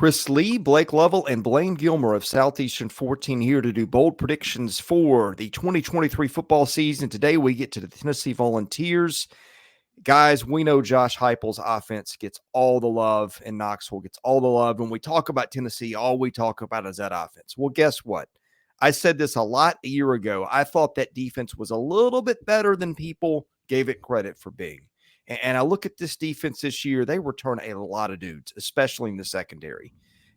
Chris Lee, Blake Lovell, and Blayne Gilmer of Southeastern 14 here to do bold predictions for the 2023 football season. Today we get to the Tennessee Volunteers. Guys, we know Josh Heupel's offense gets all the love and Knoxville gets all the love. When we talk about Tennessee, all we talk about is that offense. Well, guess what? I said this a lot a year ago. I thought that defense was a little bit better than people gave it credit for being. And I look at this defense this year, they return a lot of dudes, especially in the secondary.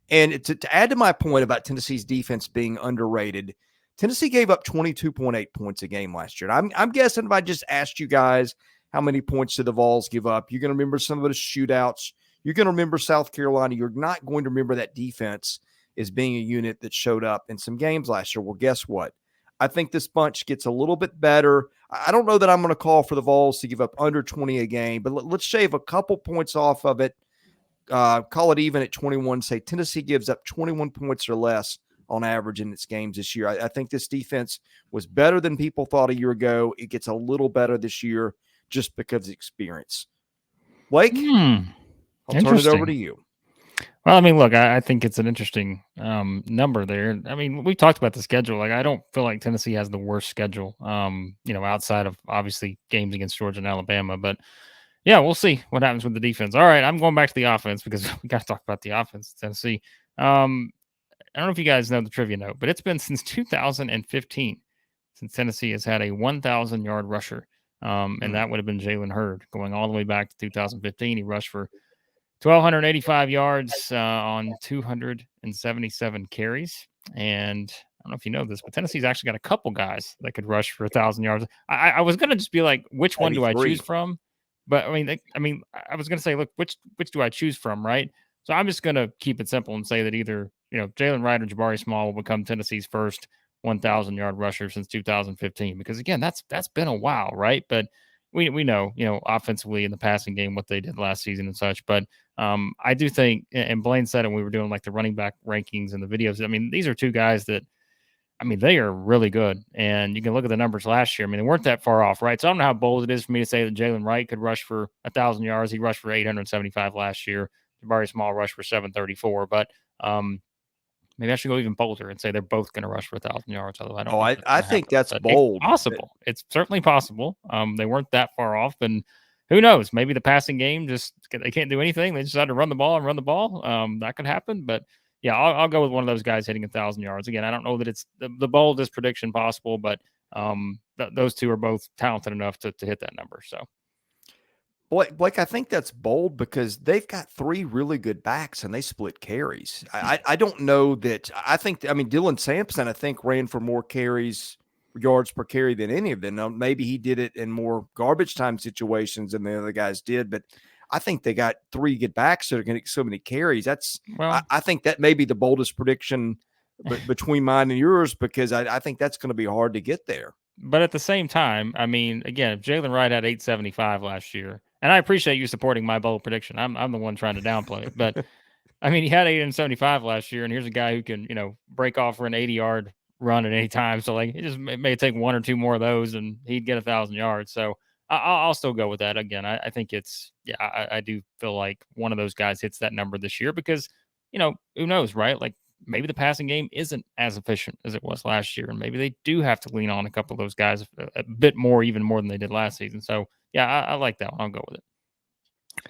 And to add to my point about Tennessee's defense being underrated, Tennessee gave up 22.8 points a game last year. I'm guessing if I just asked you guys how many points did the Vols give up, you're going to remember some of the shootouts. You're going to remember South Carolina. You're not going to remember that defense as being a unit that showed up in some games last year. Well, guess what? I think this bunch gets a little bit better. I don't know that I'm going to call for the Vols to give up under 20 a game, but let's shave a couple points off of it. Call it even at 21. Say Tennessee gives up 21 points or less on average in its games this year. I think this defense was better than people thought a year ago. It gets a little better this year just because of experience. Blake, I'll turn it over to you. Well, I mean, look, I think it's an interesting number there. I mean, we talked about the schedule. Like, I don't feel like Tennessee has the worst schedule, outside of obviously games against Georgia and Alabama. But yeah, we'll see what happens with the defense. All right, I'm going back to the offense because we got to talk about the offense at Tennessee. I don't know if you guys know the trivia note, but it's been since 2015 since Tennessee has had a 1,000-yard rusher. And that would have been Jaylen Wright going all the way back to 2015. He rushed for 1,285 yards on 277 carries. And I don't know if you know this, but Tennessee's actually got a couple guys that could rush for 1,000 yards. I was going to just be like, which one do I choose from? But I mean, I was going to say, look, which do I choose from, right? So I'm just going to keep it simple and say that either, Jaylen Wright or Jabari Small will become Tennessee's first 1,000-yard rusher since 2015. Because again, that's been a while, right? But we know, offensively in the passing game, what they did last season and such. But I do think, and Blayne said it when we were doing like the running back rankings and the videos. I mean, these are two guys that, they are really good. And you can look at the numbers last year. They weren't that far off, right? So I don't know how bold it is for me to say that Jaylen Wright could rush for 1,000 yards. He rushed for 875 last year. Jabari Small rushed for 734. But maybe I should go even bolder and say they're both going to rush for 1,000 yards. Although I think that's bold. It's possible. It's certainly possible. They weren't that far off, and who knows? Maybe the passing game they can't do anything. They just had to run the ball. That could happen. But yeah, I'll go with one of those guys hitting 1,000 yards again. I don't know that it's the boldest prediction possible, but those two are both talented enough to hit that number. So. Blake, I think that's bold because they've got three really good backs and they split carries. I don't know that. Dylan Sampson, I think, ran for more yards per carry than any of them. Now, maybe he did it in more garbage time situations than the other guys did, but I think they got three good backs that are going to get so many carries. I think that may be the boldest prediction between mine and yours because I think that's going to be hard to get there. But at the same time, again, if Jaylen Wright had 875 last year, and I appreciate you supporting my bold prediction. I'm the one trying to downplay it. But, he had 875 last year, and here's a guy who can, break off for an 80-yard run at any time. So, it may take one or two more of those, and he'd get 1,000 yards. So, I'll still go with that. Again, I think I do feel like one of those guys hits that number this year because, who knows, right? Maybe the passing game isn't as efficient as it was last year, and maybe they do have to lean on a couple of those guys a bit more, even more than they did last season. So, yeah, I like that one. I'll go with it.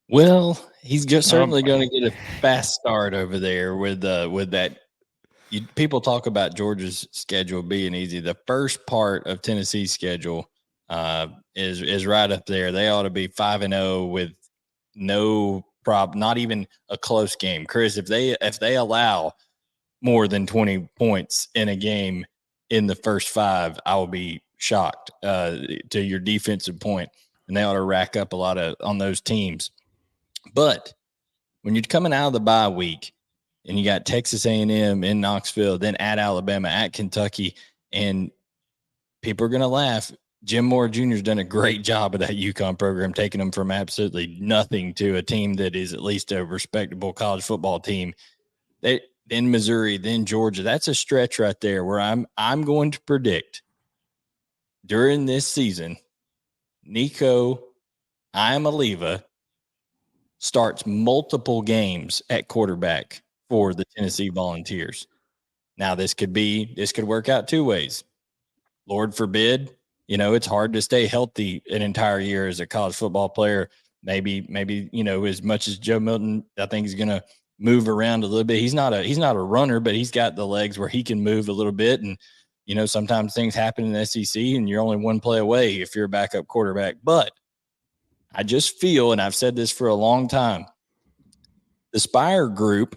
Well, he's certainly going to get a fast start over there with that. People talk about Georgia's schedule being easy. The first part of Tennessee's schedule is right up there. They ought to be 5-0 with no problem, not even a close game. Chris, if they allow more than 20 points in a game in the first five, I will be shocked to your defensive point, and they ought to rack up a lot on those teams. But when you're coming out of the bye week and you got Texas A&M in Knoxville, then at Alabama, at Kentucky, and people are going to laugh. Jim Moore Jr. has done a great job of that UConn program, taking them from absolutely nothing to a team that is at least a respectable college football team. Then Missouri, then Georgia. That's a stretch right there where I'm going to predict during this season, Nico, Iamaleava, starts multiple games at quarterback for the Tennessee Volunteers. Now, this could work out two ways. Lord forbid, it's hard to stay healthy an entire year as a college football player. Maybe, as much as Joe Milton, I think he's going to move around a little bit. He's not a runner, but he's got the legs where he can move a little bit. And, sometimes things happen in the SEC and you're only one play away if you're a backup quarterback. But I just feel, and I've said this for a long time, the Spire Group,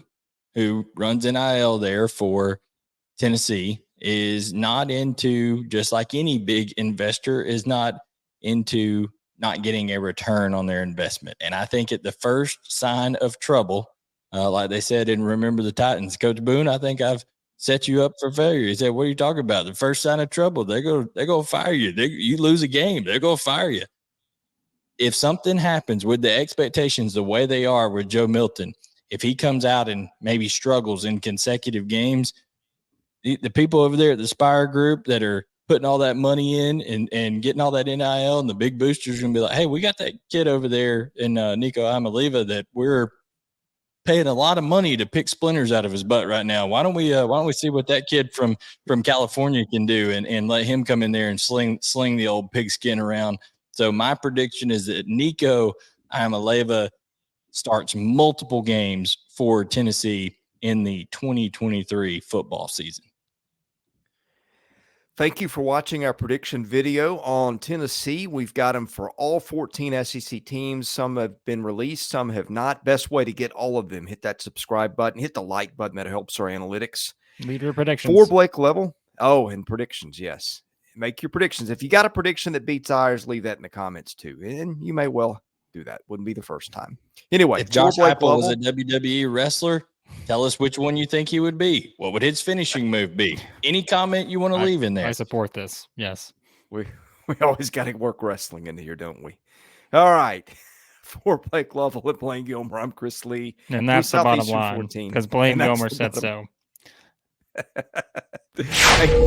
who runs NIL there for Tennessee, is not into, just like any big investor, is not into not getting a return on their investment. And I think at the first sign of trouble, like they said in Remember the Titans, Coach Boone, I think I've set you up for failure. He said, what are you talking about? The first sign of trouble, they're going to fire you. You lose a game, they're going to fire you. If something happens with the expectations the way they are with Joe Milton, if he comes out and maybe struggles in consecutive games, the people over there at the Spire Group that are putting all that money in and getting all that NIL and the big boosters are going to be like, hey, we got that kid over there in Nico Iamaleava that we're paying a lot of money to pick splinters out of his butt right now. Why don't we see what that kid from California can do and let him come in there and sling the old pigskin around. So my prediction is that Nico Iamaleava starts multiple games for Tennessee in the 2023 football season. Thank you for watching our prediction video on Tennessee. We've got them for all 14 SEC teams. Some have been released, some have not. Best way to get all of them, hit that subscribe button, hit the like button. That helps our analytics. Lead your predictions. For Blake Lovell. Oh, and predictions, yes. Make your predictions. If you got a prediction that beats ours, leave that in the comments too. And you may well do that. Wouldn't be the first time. Anyway, if Josh Heupel was a WWE wrestler, tell us which one you think he would be. What would his finishing move be? Any comment you want to leave in there? I support this. Yes. We always got to work wrestling into here, don't we? All right. For Blake Lovell and Blayne Gilmer, I'm Chris Lee. And that's the bottom line, because Blayne Gilmer said so. Thank you.